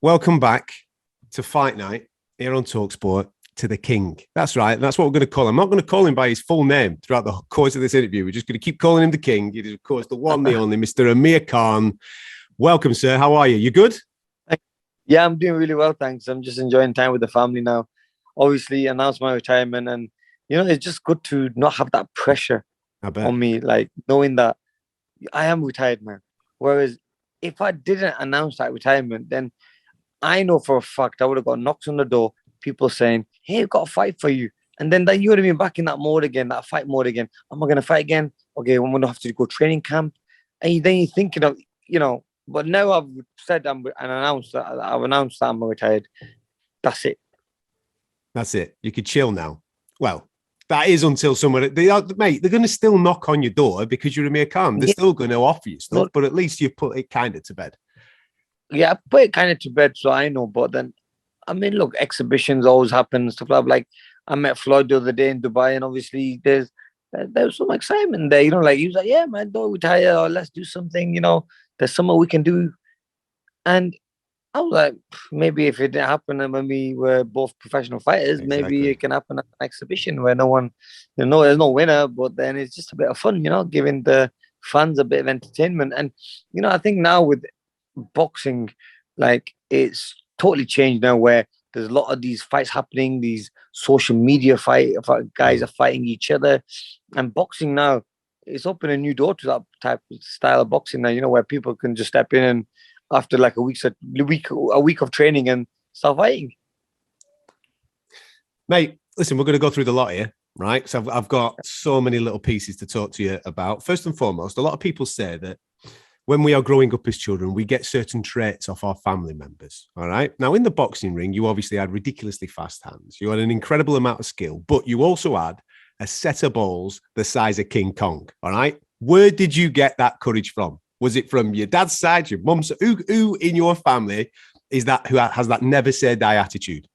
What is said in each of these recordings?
Welcome back to Fight Night here on talkSPORT to the King. That's right. That's what we're going to call him. I'm not going to call him by his full name throughout the course of this interview. We're just going to keep calling him the King. It is, of course, the one, the only, Mr. Amir Khan. Welcome, sir. How are you? You good? Yeah, I'm doing really well, thanks. I'm just enjoying time with the family now. Obviously, announced my retirement, and it's just good to not have that pressure on me, like knowing that I am retired, man. Whereas if I didn't announce that retirement, then I know for a fact I would have got knocks on the door, people saying, "Hey, I've got a fight for you," and then that you would have been back in that mode again, that fight mode again. Am I going to fight again? Okay, I'm going to have to go training camp, and then you're thinking of, But now I've said I've announced that I'm retired. That's it. That's it. You could chill now. Well, that is until someone, mate, they're going to still knock on your door because you're Amir Khan. They're still going to offer you stuff, but at least you put it kind of to bed. Yeah, I put it kind of to bed, so I know. But then, look, exhibitions always happen, stuff like I met Floyd the other day in Dubai, and obviously there's some excitement there. He was like, "Yeah, man, don't retire, or let's do something. There's something we can do." And I was like, maybe if it didn't happen and when we were both professional fighters, maybe it can happen at an exhibition where no one, there's no winner, but then it's just a bit of fun, giving the fans a bit of entertainment. And, I think now with boxing, like it's totally changed now where there's a lot of these fights happening, these social media guys are fighting each other. And boxing now, it's opened a new door to that type of style of boxing now, where people can just step in and after like a week of training and start fighting. Mate, listen, we're going to go through the lot here, right? So I've got so many little pieces to talk to you about. First and foremost, a lot of people say that when we are growing up as children, we get certain traits off our family members, all right? Now, in the boxing ring, you obviously had ridiculously fast hands. You had an incredible amount of skill, but you also had a set of balls the size of King Kong, all right? Where did you get that courage from? Was it from your dad's side, your mum's? Who in your family is that who has that never say die attitude?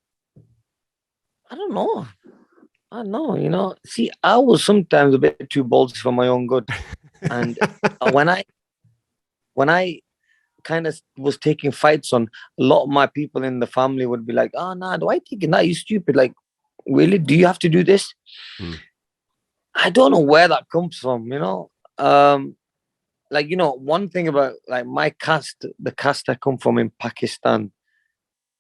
I don't know. See, I was sometimes a bit too bold for my own good. And when I kind of was taking fights on, a lot of my people in the family would be like, "Oh, nah, do I take it? Nah, you stupid. Like, really? Do you have to do this?" I don't know where that comes from, one thing about like my caste, the caste I come from in Pakistan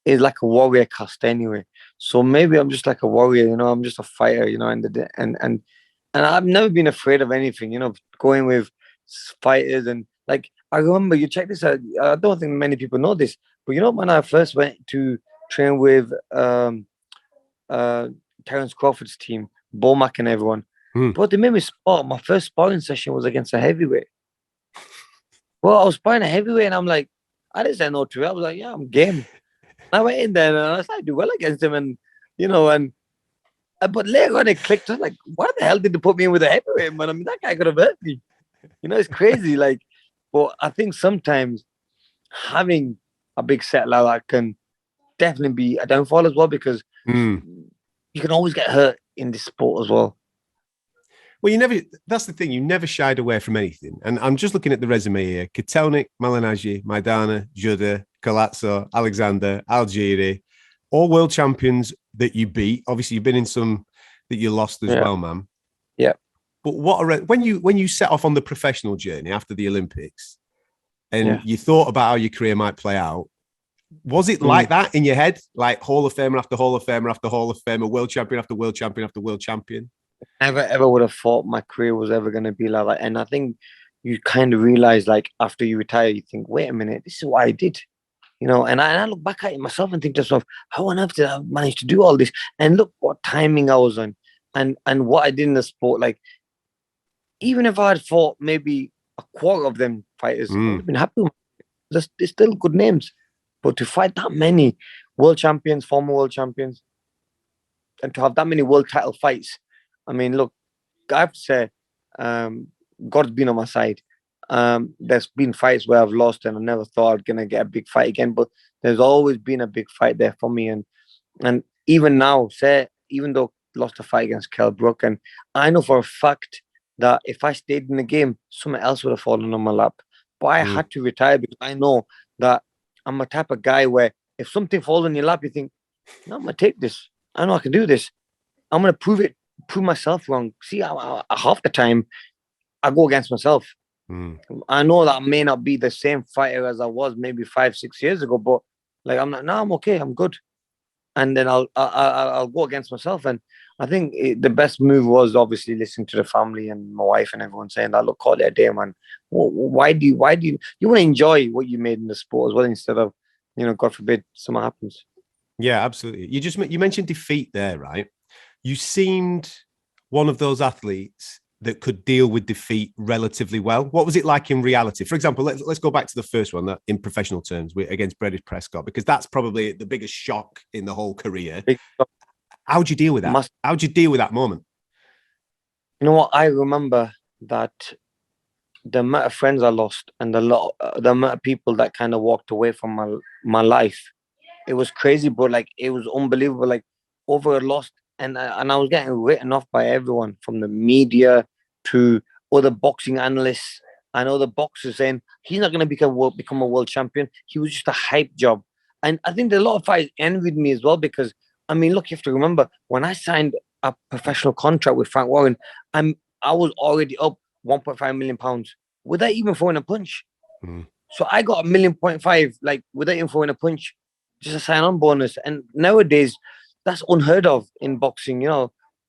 is like a warrior caste anyway. So maybe I'm just like a warrior, I'm just a fighter, and I've never been afraid of anything, going with fighters. And like, I remember, you check this out, I don't think many people know this, but when I first went to train with Terence Crawford's team, Bomac and everyone, but they made me spar. My first sparring session was against a heavyweight. Well, I was sparring a heavyweight, and I'm like, I didn't say no to it. I was like, yeah, I'm game. I went in there, and I started to do well against him, and but later on it clicked. I was like, why the hell did they put me in with a heavyweight, man? That guy could have hurt me. It's crazy. Like, but I think sometimes having a big set like that can definitely be a downfall as well, because you can always get hurt in this sport as well. Well, that's the thing, you never shied away from anything. And I'm just looking at the resume here. Kotelnik, Malignaggi, Maidana, Judah, Collazo, Alexander, Algieri, all world champions that you beat. Obviously, you've been in some that you lost as well, man. Yeah. But when you set off on the professional journey after the Olympics and you thought about how your career might play out, was it like that in your head? Like Hall of Famer after Hall of Famer after Hall of Famer, world champion after world champion after world champion? Never ever would have thought my career was ever going to be like that. And I think you kind of realize, like, after you retire, you think, wait a minute, this is what I did. And I look back at it myself and think to myself, how on earth did I manage to do all this? And look what timing I was on and what I did in the sport. Like, even if I had fought maybe a quarter of them fighters, I would have been happy with it. They're still good names. But to fight that many world champions, former world champions, and to have that many world title fights, look, I have to say, God's been on my side. There's been fights where I've lost and I never thought I'd gonna get a big fight again, but there's always been a big fight there for me. And even now, even though I lost a fight against Kell Brook, and I know for a fact that if I stayed in the game, someone else would have fallen on my lap. But I had to retire because I know that I'm a type of guy where if something falls in your lap, you think, no, I'm gonna take this. I know I can do this. I'm gonna prove myself wrong. See, half the time I go against myself. I know that I may not be the same fighter as I was maybe 5-6 years ago, but like I'm not. No, I'm okay. I'm good. And then I'll go against myself. And I think the best move was obviously listening to the family and my wife and everyone saying that, look, call it a day, man. Why do you want to enjoy what you made in the sport as well, instead of, God forbid something happens. Yeah, absolutely. You mentioned defeat there, right? You seemed one of those athletes that could deal with defeat relatively well. What was it like in reality? For example, let's go back to the first one, that in professional terms against Prescott, because that's probably the biggest shock in the whole career. How'd you deal with that? How'd you deal with that moment? You know what? I remember that the amount of friends I lost and the amount of people that kind of walked away from my life, it was crazy, but like it was unbelievable. Like over a loss, and I was getting written off by everyone, from the media to other boxing analysts and other boxers, saying he's not going to become a world champion. He was just a hype job. And I think a lot of fighters envied me as well, because I mean, look, you have to remember, when I signed a professional contract with Frank Warren, I was already up 1.5 million pounds without even throwing a punch. So I got 1.5 million, like without even throwing a punch, just a sign-on bonus. And nowadays, that's unheard of in boxing,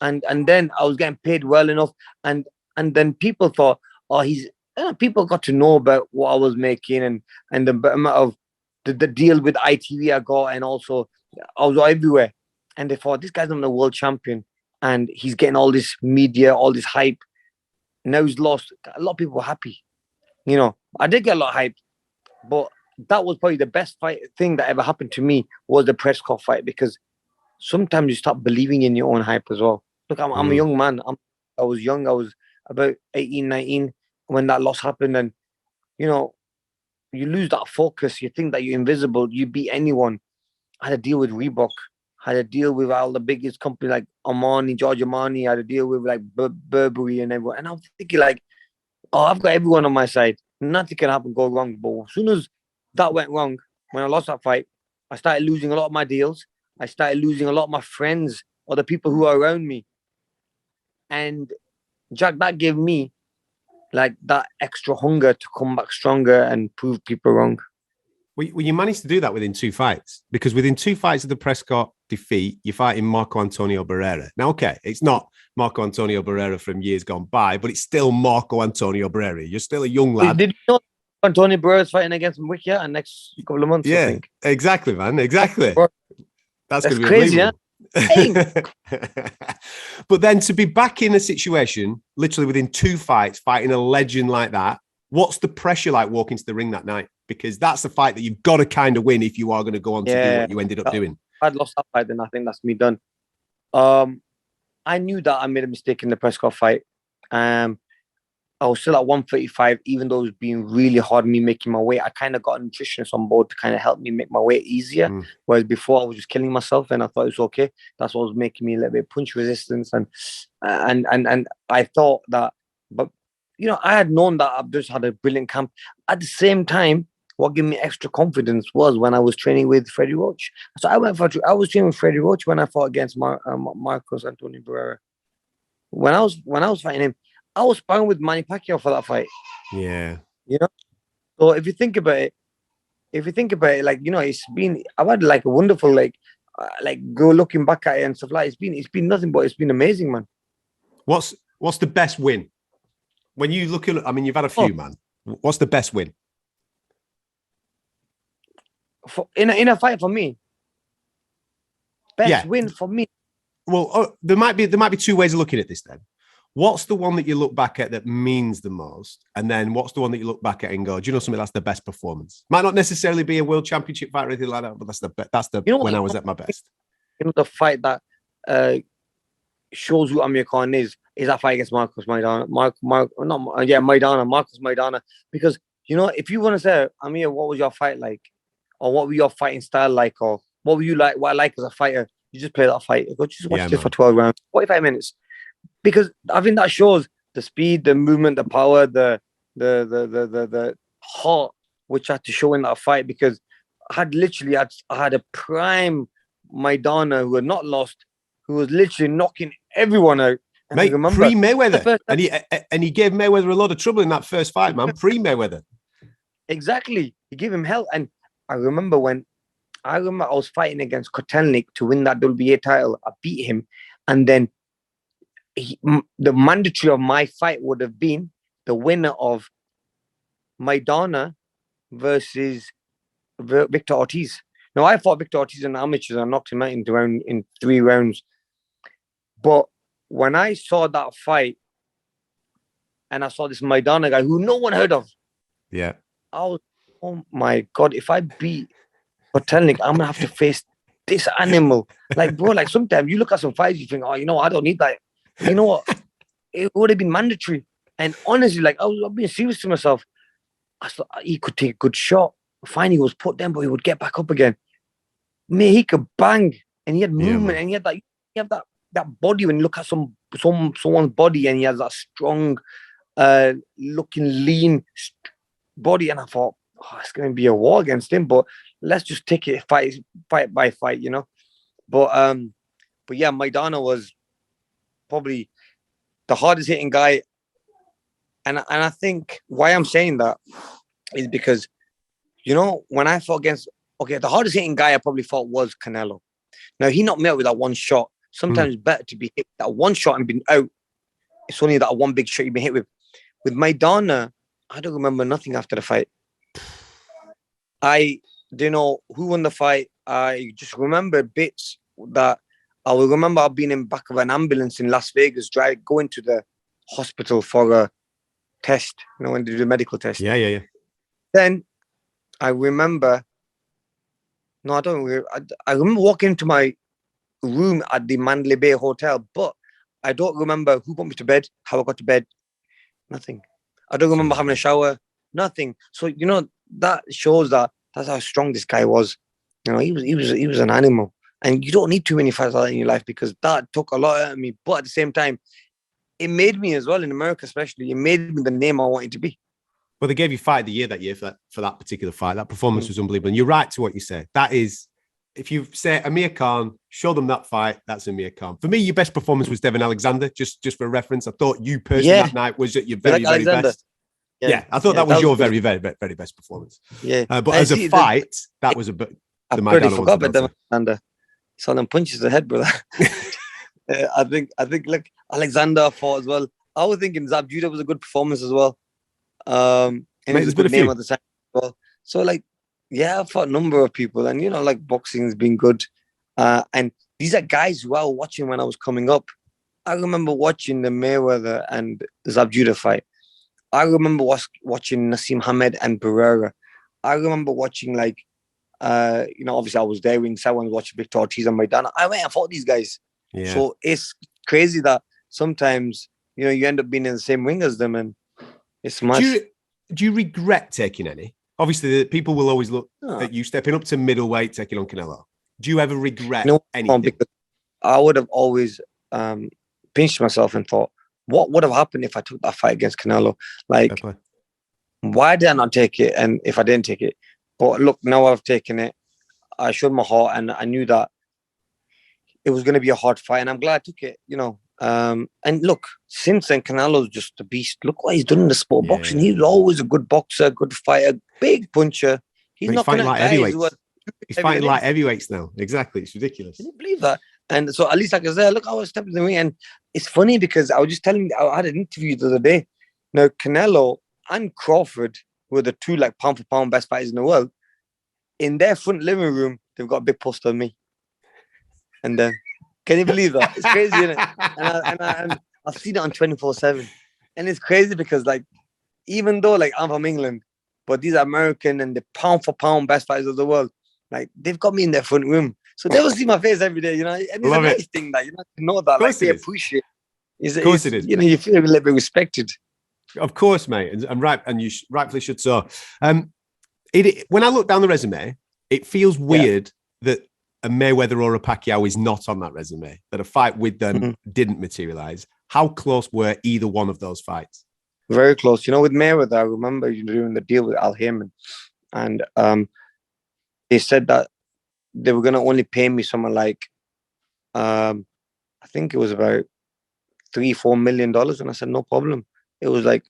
And then I was getting paid well enough, and then people thought, oh, people got to know about what I was making, and the amount of the deal with ITV I got, and also I was everywhere. And they thought, this guy's not a world champion, and he's getting all this media, all this hype. Now he's lost. A lot of people were happy. I did get a lot of hype, but that was probably the best thing that ever happened to me, was the Prescott fight, because sometimes you stop believing in your own hype as well. Look, I'm a young man. I was young. I was about 18, 19 when that loss happened. And, you lose that focus. You think that you're invisible. You beat anyone. I had to deal with Reebok. I had to deal with all the biggest companies like George Armani. I had to deal with like Burberry and everyone. And I was thinking like, oh, I've got everyone on my side. Nothing can happen, go wrong. But as soon as that went wrong, when I lost that fight, I started losing a lot of my deals. I started losing a lot of my friends or the people who are around me. And Jack, that gave me like that extra hunger to come back stronger and prove people wrong. Well, you managed to do that within 2 fights, because within 2 fights of the Prescott defeat, you're fighting Marco Antonio Barrera. Now, okay, it's not Marco Antonio Barrera from years gone by, but it's still Marco Antonio Barrera. You're still a young lad. Did you know Antonio Barrera's fighting against Mwikia in the next couple of months? Yeah, I think. Exactly, man. Exactly. That's going to be crazy, yeah? But then to be back in a situation, literally within 2 fights, fighting a legend like that, what's the pressure like walking to the ring that night? Because that's a fight that you've got to kind of win if you are going to go on to do what you ended up doing. If I'd lost that fight, then I think that's me done. I knew that I made a mistake in the Prescott fight. I was still at 135, even though it was being really hard me making my weight. I kind of got a nutritionist on board to kind of help me make my weight easier. Whereas before I was just killing myself, and I thought it was okay. That's what was making me a little bit punch resistance. And I thought that, but I had known that I've just had a brilliant camp. At the same time, what gave me extra confidence was when I was training with Freddie Roach. So I was training with Freddie Roach when I fought against Marcos Antonio Barrera. When I was fighting him, I was sparring with Manny Pacquiao for that fight. Yeah. So if you think about it, like, I've had like a wonderful, like go looking back at it and stuff like it's been nothing but it's been amazing, man. What's the best win? When you look at, I mean, you've had a few, man. What's the best win? In a fight for me. Best win for me. Well, there might be 2 ways of looking at this then. What's the one that you look back at that means the most? And then what's the one that you look back at and go, do you know something, that's the best performance? Might not necessarily be a world championship fight or anything like that, but that's the when I was at my best. The fight that shows who Amir Khan is that fight against Marcos Maidana. Marcos Maidana. Because, if you want to say, Amir, what was your fight like? Or what were your fighting style like? Or what were you like? What I like as a fighter? You just play that fight. Go just watch this for 12 rounds, 45 minutes. Because I think that shows the speed, the movement, the power, the heart, which I had to show in that fight. Because I had a prime Maidana who had not lost, who was literally knocking everyone out. And Mate, I remember pre-Mayweather, and he gave Mayweather a lot of trouble in that first fight, man. Pre-Mayweather, exactly. He gave him hell, and I remember I was fighting against Kotelnik to win that WBA title. I beat him, and then the mandatory of my fight would have been the winner of Maidana versus Victor Ortiz. Now, I fought Victor Ortiz in amateurs and knocked him out in 3 rounds. But when I saw that fight and I saw this Maidana guy who no one heard of, yeah, I was, oh my God, if I beat Kotelnik, I'm going to have to face this animal. Like, bro, like sometimes you look at some fights, you think, oh, I don't need that. You know what? It would have been mandatory. And honestly, like, I was being serious to myself. I thought he could take a good shot. Fine, he was put down, but he would get back up again. Man, he could bang, and he had movement, and he had that body. When you look at someone's body, and he has that strong, looking lean body, and I thought, oh, it's going to be a war against him. But let's just take it fight by fight, you know. But yeah, Maidana was probably the hardest hitting guy, and I think why I'm saying that is because, you know, when I fought against, the hardest hitting guy I probably fought was Canelo. Now, he knocked me out with that one shot. Sometimes it's better to be hit with that one shot and been out. It's only that one big shot you've been hit with. With Maidana, I don't remember nothing after the fight. I don't know who won the fight. I just remember bits that I will remember being in the back of an ambulance in Las Vegas, going to the hospital for a test, you know, when they do the medical test. Yeah. Then I remember, no, I don't remember. I remember walking into my room at the Mandalay Bay Hotel, but I don't remember who put me to bed, how I got to bed, nothing. I don't remember having a shower, nothing. So, you know, that shows that's how strong this guy was. You know, he was an animal. And you don't need too many fights like that in your life, because that took a lot out of me. But at the same time, it made me as well, in America especially, it made me the name I wanted to be. Well, they gave you Fight of the Year that year for that particular fight. That performance was unbelievable. And you're right to what you say. That is, if you say Amir Khan, show them that fight, that's Amir Khan. For me, your best performance was Devin Alexander, just for reference. I thought you personally that night was at your very, very best. Yeah, I thought that was your very, very, very best performance. Yeah. But as a fight, that was a bit... I already forgot about Devin Alexander. Saw them punches the head, brother. I think like Alexander fought as well. I was thinking Zab Judah was a good performance as well. And it was a good name at the time as well. So like, yeah, I fought a number of people, and you know, like boxing has been good. And these are guys who I was watching when I was coming up. I remember watching the Mayweather and Zab Judah fight. I remember watching Nassim Hamed and Barrera. I remember watching like, you know, obviously I was there when someone was watching Victor Ortiz and Maidana. I went and fought these guys. Yeah. So it's crazy that sometimes, you know, you end up being in the same ring as them, and it's much. Do you regret taking any? Obviously, the people will always look at you stepping up to middleweight, taking on Canelo. Do you ever regret anything? Because I would have always pinched myself and thought, what would have happened if I took that fight against Canelo? Like, why did I not take it? And if I didn't take it, but look, now I've taken it. I showed my heart, and I knew that it was going to be a hard fight, and I'm glad I took it, you know. And look, since then, Canelo's just a beast. Look what he's done in the sport of boxing. He was always a good boxer, good fighter, big puncher. He's not fighting like heavyweights. He's fighting like heavyweights now. Exactly. It's ridiculous. Can you believe that? And so at least like I said, look, I was stepping in the ring. And it's funny because I was just telling, I had an interview the other day. Now, Canelo and Crawford were the two like pound for pound best fighters in the world. In their front living room, they've got a big poster of me. And then, can you believe that? It's crazy, isn't it? And I've seen it on 24/7. And it's crazy because like, even though like I'm from England, but these are American and the pound for pound best fighters of the world, like they've got me in their front room. So they will see my face every day, you know. And it's a nice thing that, you know that like they appreciate. Of course it is. You know, you feel a little bit respected. Of course, mate. And right, and you rightfully should so. When I look down the resume, it feels weird that a Mayweather or a Pacquiao is not on that resume, that a fight with them didn't materialize. How close were either one of those fights? Very close. You know, with Mayweather, I remember doing the deal with Al Heyman, and they said that they were gonna only pay me something like, I think it was about $3-4 million, and I said no problem. It was like,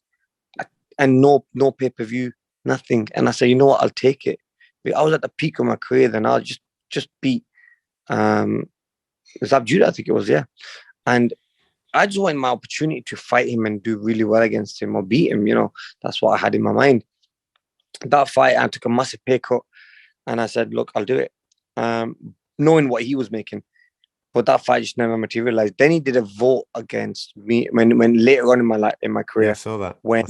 and no pay-per-view, nothing. And I said, you know what, I'll take it. I was at the peak of my career then. I'll just beat Zab Judah, I think it was, yeah. And I just wanted my opportunity to fight him and do really well against him or beat him, That's what I had in my mind. That fight, I took a massive pay cut, and I said, look, I'll do it. Knowing what he was making. But that fight just never materialized. Then he did a vote against me when later on in my career. Yeah, I saw that. When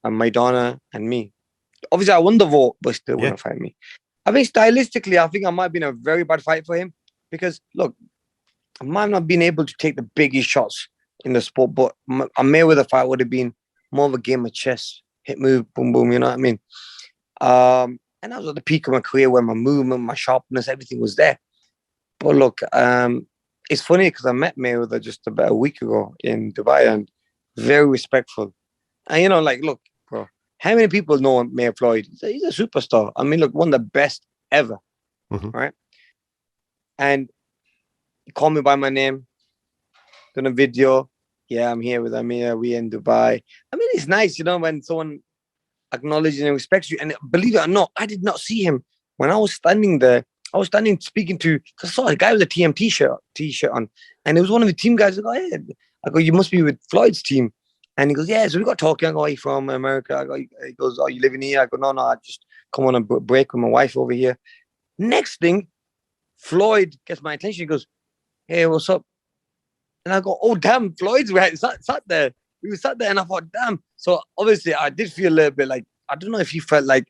Maidana and me. Obviously, I won the vote, but still wouldn't fight me. I mean, stylistically, I think I might have been a very bad fight for him because, look, I might have not been able to take the biggest shots in the sport, but a Mayweather fight would have been more of a game of chess. Hit, move, boom, boom, you know what I mean? And I was at the peak of my career where my movement, my sharpness, everything was there. But look, it's funny because I met Mayweather just about a week ago in Dubai, and very respectful. And, look, bro, how many people know Mayor Floyd? He's a superstar. I mean, look, one of the best ever, right? And he called me by my name, done a video. Yeah, I'm here with Amir. We in Dubai. I mean, it's nice, when someone acknowledges and respects you. And believe it or not, I did not see him when I was standing there. I was standing speaking to, because I saw a guy with a TM t-shirt on, and it was one of the team guys. I go, hey. I go, you must be with Floyd's team. And he goes, yeah. So we got talking. I go, are you from America? He goes, oh, you living here? I go, no, I just come on a break with my wife over here. Next thing, Floyd gets my attention. He goes, hey, what's up? And I go, oh, damn, Floyd's right. Sat there. We were sat there, and I thought, damn. So obviously, I did feel a little bit like, I don't know if he felt like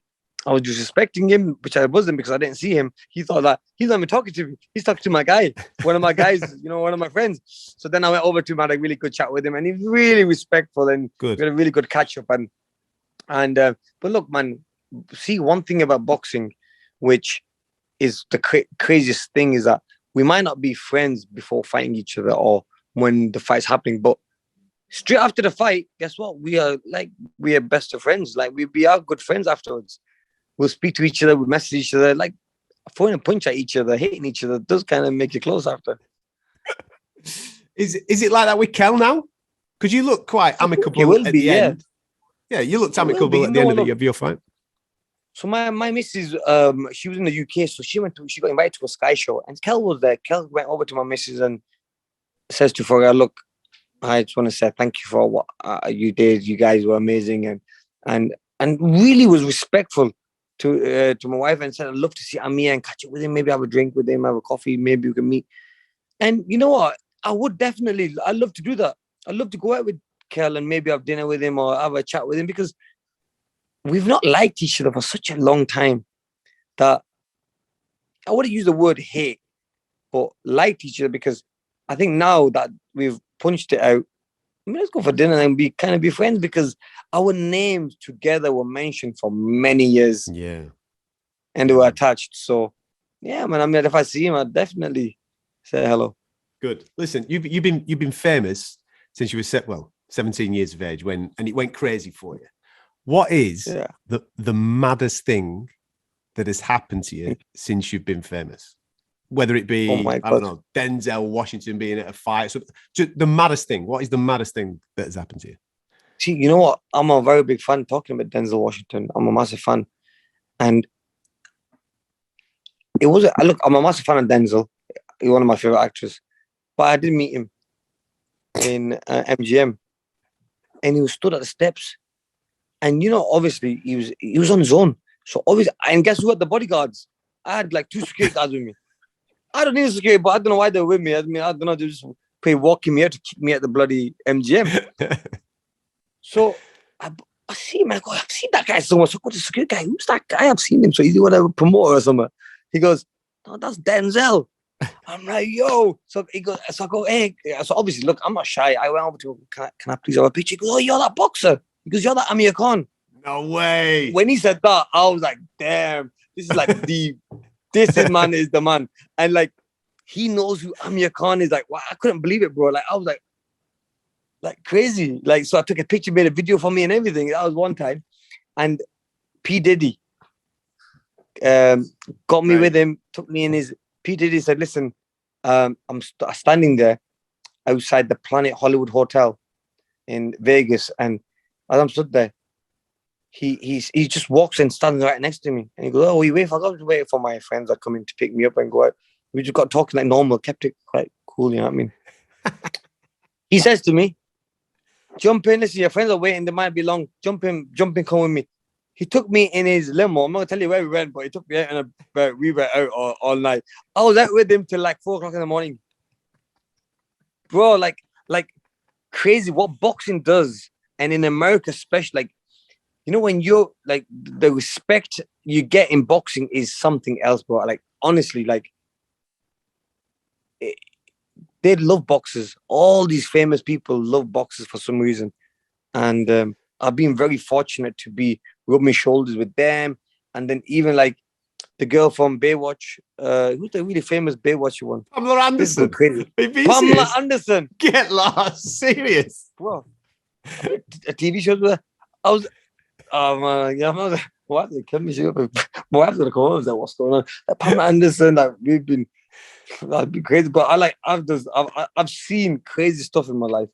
I was disrespecting him, which I wasn't because I didn't see him. He thought that he's not even talking to me. He's talking to my guy, one of my guys, one of my friends. So then I went over to him, had a really good chat with him, and he's really respectful, and we had a really good catch up. But look, man, see, one thing about boxing, which is the craziest thing, is that we might not be friends before fighting each other or when the fight's happening, but straight after the fight, guess what? We are best of friends. Like we are good friends afterwards. We'll speak to each other, we message each other, like throwing a punch at each other, hitting each other. Does kind of make you close after. Is it like that with Kell now? Because you look quite amicable at the end. Yeah, you looked amicable at the end of your fight. So my missus, she was in the UK, so she got invited to a Sky show, and Kell was there. Kell went over to my missus and says to her, look, I just want to say thank you for what you did. You guys were amazing, and really was respectful to my wife, and said, I'd love to see Amir and catch up with him, maybe have a drink with him, have a coffee, maybe we can meet. And you know what? I'd love to do that. I'd love to go out with Kell and maybe have dinner with him or have a chat with him, because we've not liked each other for such a long time that I wouldn't use the word hate, but liked each other, because I think now that we've punched it out, let's go for dinner and be friends, because our names together were mentioned for many years. Yeah. And they were attached. So yeah, man, I mean, if I see him, I'd definitely say hello. Good. Listen, you've been famous since you were 17 years of age, and it went crazy for you. What is the maddest thing that has happened to you since you've been famous? Whether it be, I don't know, Denzel Washington being at a fight. So the maddest thing. What is the maddest thing that has happened to you? See, you know what? I'm a very big fan talking about Denzel Washington. I'm a massive fan. And I'm a massive fan of Denzel. He's one of my favorite actors. But I did meet him in MGM. And he was stood at the steps. And, obviously, he was on his own. So obviously, and guess who had the bodyguards? I had like 2 security guards with me. I don't need a security, but I don't know why they're with me. I mean, I don't know, they just walking me out to kick me at the bloody MGM. So I see him, I go, I've seen that guy somewhere. So I go to the security guy, who's that guy? I've seen him. So he's whatever promoter or something. He goes, no, that's Denzel. I'm like, yo. So he goes, so I go, hey. So obviously, look, I'm not shy. I went over to him, can I please have a picture? He goes, oh, you're that boxer. He goes, you're that Amir Khan. No way. When he said that, I was like, damn, this is like this man is the man. And like, he knows who Amir Khan is. Like, wow, I couldn't believe it, bro. Like, I was like crazy. Like, so I took a picture, made a video for me and everything. That was one time. And P. Diddy, got me with him, took me in his P. Diddy said, listen, I'm standing there outside the Planet Hollywood Hotel in Vegas, and as I'm stood there, he just walks and stands right next to me, and he goes, "Oh, we wait. I got to wait for my friends that come in to pick me up and go out." We just got talking like normal, kept it quite cool, you know what I mean? He says to me, "Jump in. Listen, your friends are waiting. They might be long. Jump in, come with me." He took me in his limo. I'm not gonna tell you where we went, but he took me out, and we went out all night. I was out with him till like 4 o'clock in the morning, bro. Like crazy what boxing does, and in America, especially, like, you know, when you're like, the respect you get in boxing is something else, bro. Like, honestly, like, they love boxers. All these famous people love boxers for some reason, and I've been very fortunate to be rubbing shoulders with them, and then even like the girl from Baywatch, who's the really famous Baywatch one? Pamela Anderson. Crazy. Pamela Anderson. Get lost. Serious. Bro. A TV show with her. I was, oh man, yeah, man. Why did they kill me? My wife's gonna come home and say, what's going on? Like, Pamela Anderson, like, that'd be crazy. But I've seen crazy stuff in my life.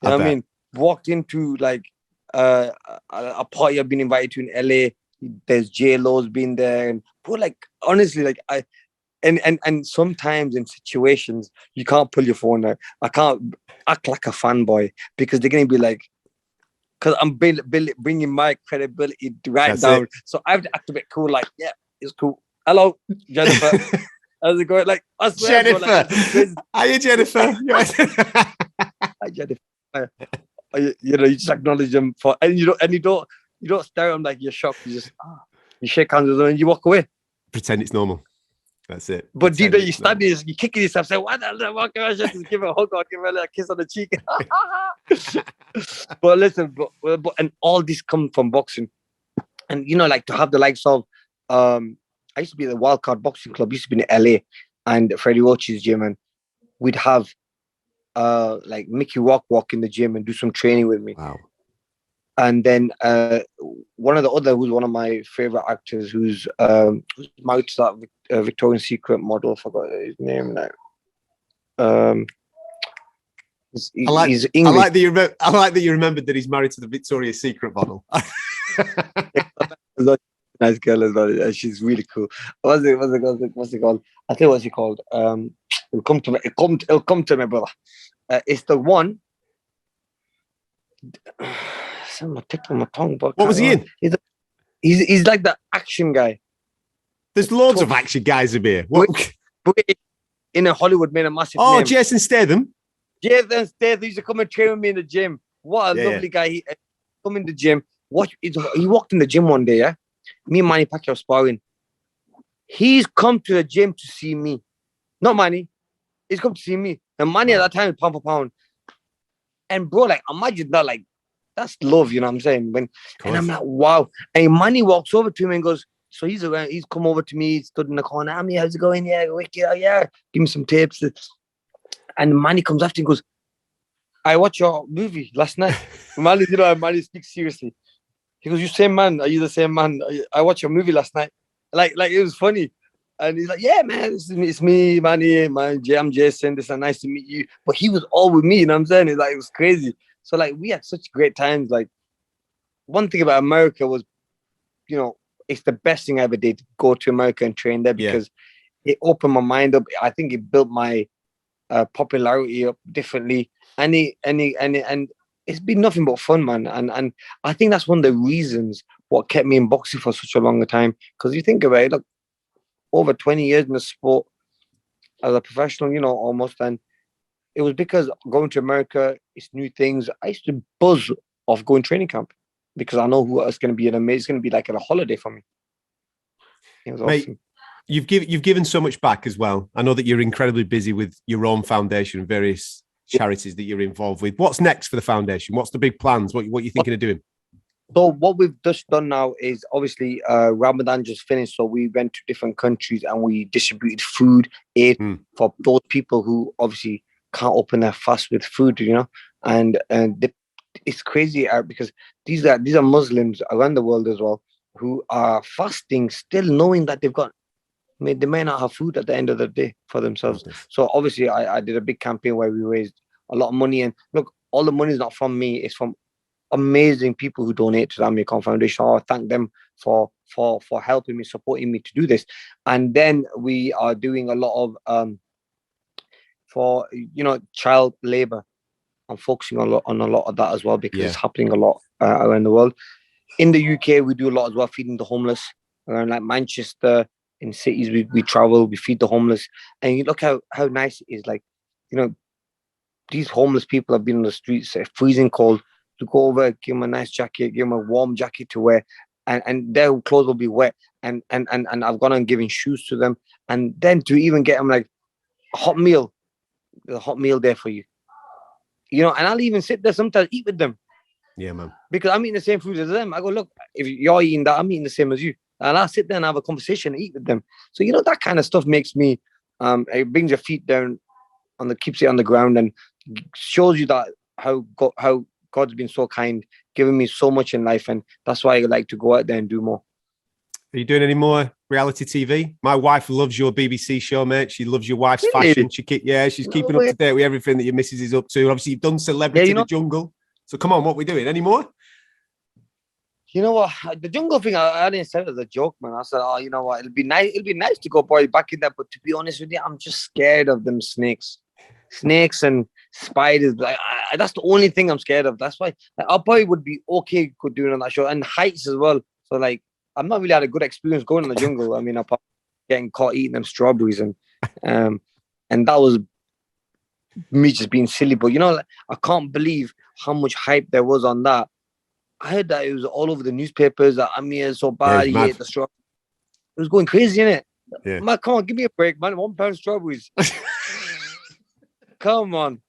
You know what I mean? Walked into like a party I've been invited to in LA. There's J-Lo's been there, and bro, like, honestly, like, and sometimes in situations you can't pull your phone out. I can't act like a fanboy because they're gonna be like, because I'm bringing my credibility right down. So I have to act a bit cool, like, yeah, it's cool. Hello, Jennifer. How's it going? Like, I swear, Jennifer. Bro, like, are you Jennifer? Hi, Jennifer. You know, you just acknowledge them and you don't stare at them like you're shocked. You just you shake hands with them and you walk away. Pretend it's normal. That's it. But deep down, you stand there, you kicking yourself, say, "What the hell? Walk around, just give her a hug or give her a kiss on the cheek." But listen, but and all this comes from boxing, and you know, like, to have the likes of, I used to be at the Wildcard Boxing Club, used to be in LA, and Freddie Roach's gym, and we'd have like Mickey Rock walk in the gym and do some training with me. Wow. And then one of the other, who's one of my favorite actors, who's married to that Victoria's Secret model, I forgot his name now. I like that you remembered that he's married to the Victoria's Secret model. Nice girl as well. She's really cool. What's it called? I think what's it called? It'll come to me. It'll come to me, brother. It's the one. It's on my tip of my tongue. But what was he in? He's like the action guy. There's loads of action guys in here. In a Hollywood, made a massive name. Jason Statham. Jason Statham used to come and train with me in the gym. What a lovely guy. He come in the gym. He walked in the gym one day, yeah? Me and Manny Pacquiao sparring. He's come to the gym to see me. Not Manny. He's come to see me. And Manny at that time is pound for pound. And bro, like, imagine that, like, that's love, you know what I'm saying? And I'm like, wow. And Manny walks over to him and goes, so he's come over to me, stood in the corner. Ami, how's it going? Yeah, wicked. Oh, yeah. Give me some tips. And Manny comes after and goes, I watched your movie last night. Manny, you know, Manny speaks seriously. He goes, you same man? Are you the same man? I watched your movie last night. Like it was funny. And he's like, yeah, man, it's me, Manny, I'm Jason. This is nice to meet you. But he was all with me, you know what I'm saying? It was crazy. So, like, we had such great times. Like, one thing about America was, you know, it's the best thing I ever did, go to America and train there, because it opened my mind up. I think it built my popularity up differently. And it's been nothing but fun, man. And I think that's one of the reasons what kept me in boxing for such a long time. Because you think about it, look, over 20 years in the sport as a professional, you know, almost. And it was because going to America, it's new things. I used to buzz off going training camp because I know who it's going to be. It's going to be like a holiday for me. It was awesome. You've given so much back as well. I know that you're incredibly busy with your own foundation and various charities that you're involved with. What's next for the foundation? What's the big plans? What are you thinking of doing? So what we've just done now is obviously Ramadan just finished. So we went to different countries and we distributed food aid for those people who obviously can't open their fast with food, you know. And it's crazy because these are Muslims around the world as well. who are fasting, still knowing that they may not have food at the end of the day for themselves. So obviously, I did a big campaign where we raised a lot of money. And look, all the money is not from me; it's from amazing people who donate to the Amir Khan Foundation. I thank them for helping me, supporting me to do this. And then we are doing a lot of for child labor. I'm focusing on a lot of that as well, because it's happening a lot around the world. In the UK, we do a lot as well, feeding the homeless. Around like Manchester, in cities, we travel, we feed the homeless. And you look how nice it is. Like, these homeless people have been on the streets, freezing cold. To go over, give them a nice jacket, give them a warm jacket to wear, and their clothes will be wet. And I've gone on giving shoes to them. And then to even get them like a hot meal, there's a hot meal there for you. And I'll even sit there sometimes, eat with them. Yeah, man. Because I'm eating the same food as them. I go, look, if you're eating that, I'm eating the same as you. And I'll sit there and have a conversation and eat with them. So, that kind of stuff makes me, it brings your feet down, keeps it on the ground, and shows you that how God's been so kind, giving me so much in life. And that's why I like to go out there and do more. Are you doing any more reality TV? My wife loves your BBC show, mate. She loves your wife's fashion. She's keeping up to date with everything that your missus is up to. Obviously, you've done Celebrity the Jungle. So come on, what are we doing? Any more? You know what? The jungle thing, I didn't say it as a joke, man. I said, oh, you know what? It'll be nice to go back in there. But to be honest with you, I'm just scared of them snakes and spiders. That's the only thing I'm scared of. That's why I probably would be okay doing on that show, and heights as well. So like, I'm not really had a good experience going in the jungle. I mean, I'm getting caught eating them strawberries, and that was me just being silly. But I can't believe how much hype there was on that. I heard that it was all over the newspapers that Amir is so bad, he ate the strawberries. It was going crazy, innit? Yeah. Man, come on, give me a break, man. £1 strawberries. Come on.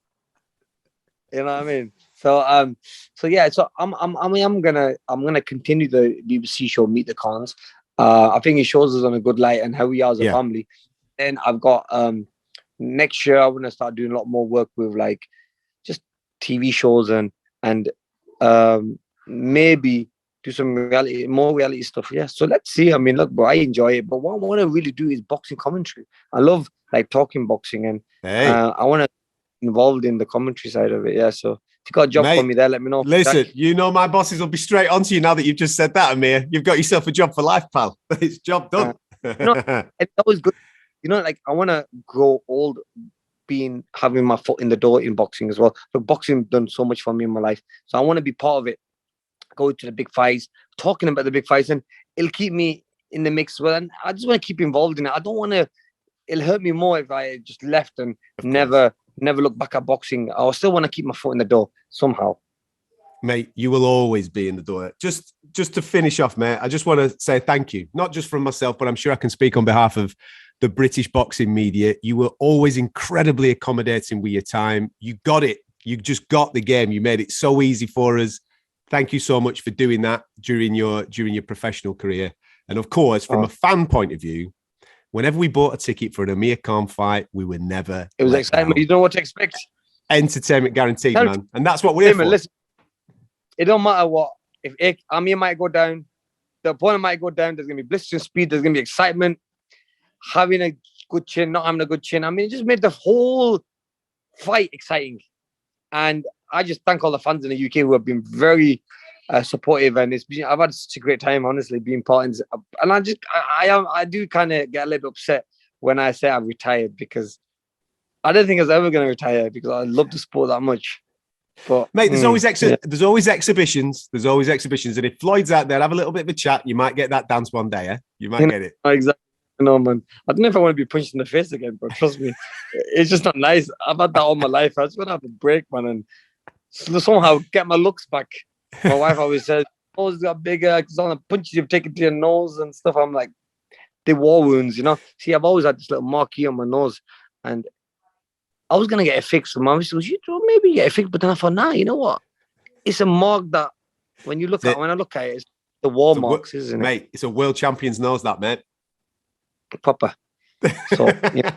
You know what I mean? So yeah. So I'm gonna continue the BBC show Meet the Khans. I think it shows us on a good light and how we are as a family. Then I've got next year I want to start doing a lot more work with like just TV shows and maybe do some more reality stuff. Yeah. So let's see. I mean, look, bro, I enjoy it, but what I want to really do is boxing commentary. I love like talking boxing, and I want to involved in the commentary side of it. Yeah. So if you got a job for me there, let me know. Listen, my bosses will be straight onto you now that you've just said that, Amir. You've got yourself a job for life, pal. It's job done. It's always good. Like I want to grow old having my foot in the door in boxing as well. So boxing done so much for me in my life. So I want to be part of it. Go to the big fights, talking about the big fights, and it'll keep me in the mix. Well, and I just want to keep involved in it. I don't want to. It'll hurt me more if I just left and never look back at boxing. I still want to keep my foot in the door somehow. Mate, you will always be in the door. Just to finish off, mate, I just want to say thank you, not just from myself, but I'm sure I can speak on behalf of the British boxing media. You were always incredibly accommodating with your time. You got it. You just got the game. You made it so easy for us. Thank you so much for doing that during your professional career. And of course, from a fan point of view, whenever we bought a ticket for an Amir Khan fight, we were never. It was excitement. You don't know what to expect. Entertainment guaranteed, man. And that's what we're here for. Listen, it don't matter what. If Amir might go down, the opponent might go down, there's going to be blistering speed, there's going to be excitement. Having a good chin, not having a good chin. I mean, it just made the whole fight exciting. And I just thank all the fans in the UK who have been very supportive, and I've had such a great time, honestly, being part of it. And I do kind of get a little bit upset when I say I've retired, because I don't think I was ever going to retire, because I love the sport that much. But mate, there's always exhibitions. There's always exhibitions, and if Floyd's out there, have a little bit of a chat. You might get that dance one day. Eh? You might get it. Exactly. No, man. I don't know if I want to be punched in the face again, but trust me, it's just not nice. I've had that all my life. I just want to have a break, man, and somehow get my looks back. My wife always says, "Nose got bigger because all the punches you've taken to your nose and stuff." I'm like, they war wounds, See, I've always had this little marquee on my nose, and I was gonna get it fixed. My mom goes, "You maybe get it fixed," but then I thought, nah, you know what? It's a mark that when I look at it, it's the war marks, isn't it? Mate, it's a world champion's nose, that, mate. Proper. So yeah,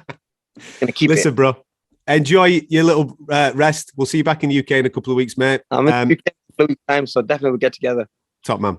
gonna keep Listen, bro. Enjoy your little rest. We'll see you back in the UK in a couple of weeks, mate. I'm in the UK in a couple of weeks' time, so definitely we'll get together. Top man.